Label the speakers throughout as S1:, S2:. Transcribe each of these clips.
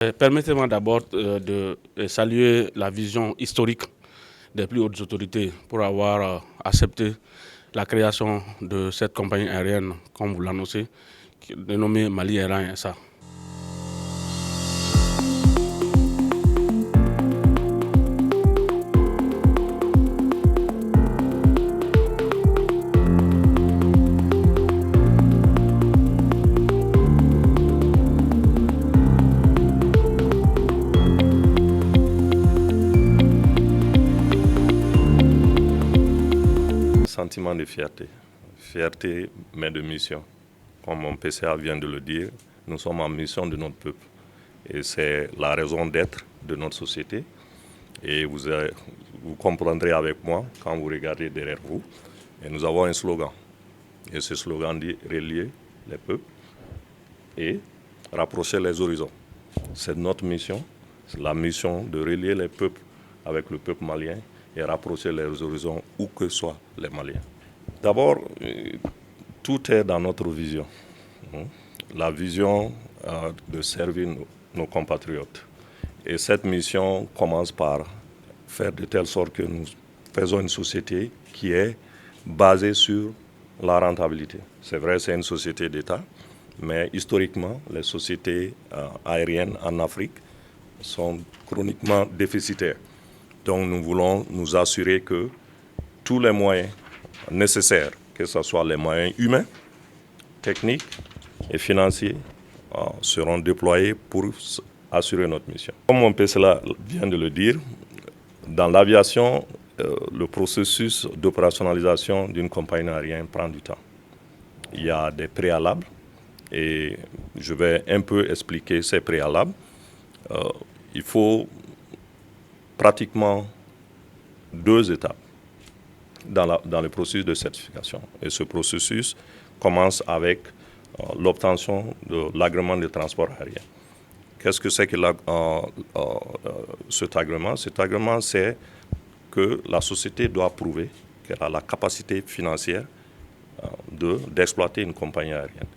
S1: Permettez-moi d'abord de saluer la vision historique des plus hautes autorités pour avoir accepté la création de cette compagnie aérienne, comme vous l'annoncez, dénommée Mali Airlines SA.
S2: Sentiment de fierté. Fierté, mais de mission. Comme mon PCA vient de le dire, nous sommes en mission de notre peuple. Et c'est la raison d'être de notre société. Et vous comprendrez avec moi quand vous regardez derrière vous. Et nous avons un slogan. Et ce slogan dit « Relier les peuples et rapprocher les horizons ». C'est notre mission. C'est la mission de relier les peuples avec le peuple malien et rapprocher les horizons où que soient les Maliens. D'abord, tout est dans notre vision. La vision de servir nos compatriotes. Et cette mission commence par faire de telle sorte que nous faisons une société qui est basée sur la rentabilité. C'est vrai, c'est une société d'État, mais historiquement, les sociétés aériennes en Afrique sont chroniquement déficitaires. Donc nous voulons nous assurer que tous les moyens nécessaires, que ce soit les moyens humains, techniques et financiers, seront déployés pour assurer notre mission. Comme mon PCA vient de le dire, dans l'aviation, le processus d'opérationnalisation d'une compagnie aérienne prend du temps. Il y a des préalables et je vais un peu expliquer ces préalables. Il faut pratiquement 2 étapes dans le processus de certification. Et ce processus commence avec l'obtention de l'agrément de transport aérien. Qu'est-ce que c'est que cet agrément? Cet agrément, c'est que la société doit prouver qu'elle a la capacité financière d'exploiter une compagnie aérienne.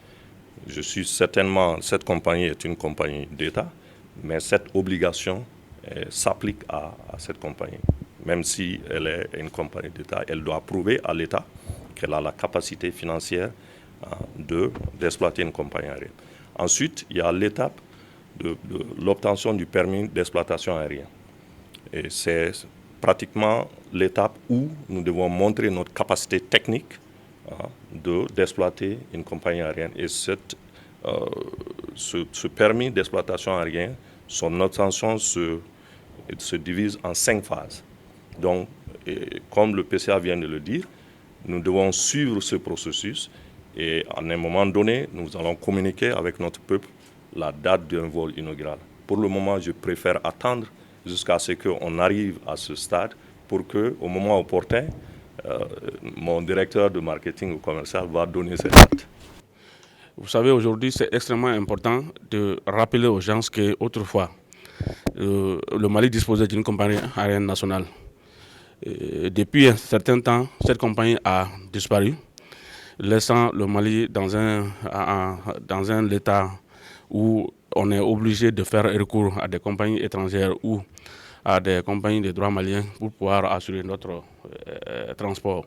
S2: Je suis certainement, cette compagnie est une compagnie d'État, mais cette obligation s'applique à cette compagnie. Même si elle est une compagnie d'État, elle doit prouver à l'État qu'elle a la capacité financière d'exploiter une compagnie aérienne. Ensuite, il y a l'étape de l'obtention du permis d'exploitation aérienne. Et c'est pratiquement l'étape où nous devons montrer notre capacité technique d'exploiter une compagnie aérienne. Et ce permis d'exploitation aérienne, son obtention se divise en 5 phases. Donc, comme le PCA vient de le dire, nous devons suivre ce processus et à un moment donné, nous allons communiquer avec notre peuple la date d'un vol inaugural. Pour le moment, je préfère attendre jusqu'à ce qu'on arrive à ce stade pour qu'au moment opportun, mon directeur de marketing ou commercial va donner cette date.
S1: Vous savez, aujourd'hui, c'est extrêmement important de rappeler aux gens qu'autrefois, le Mali disposait d'une compagnie aérienne nationale. Et depuis un certain temps, cette compagnie a disparu, laissant le Mali dans un état où on est obligé de faire recours à des compagnies étrangères ou à des compagnies de droit maliens pour pouvoir assurer notre transport,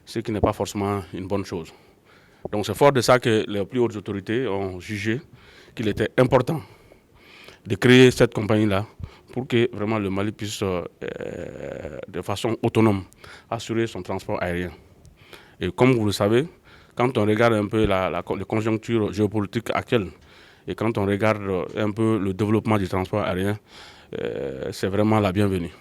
S1: ce qui n'est pas forcément une bonne chose. Donc c'est fort de ça que les plus hautes autorités ont jugé qu'il était important de créer cette compagnie-là pour que vraiment le Mali puisse de façon autonome assurer son transport aérien. Et comme vous le savez, quand on regarde un peu la conjoncture géopolitique actuelle et quand on regarde un peu le développement du transport aérien, c'est vraiment la bienvenue.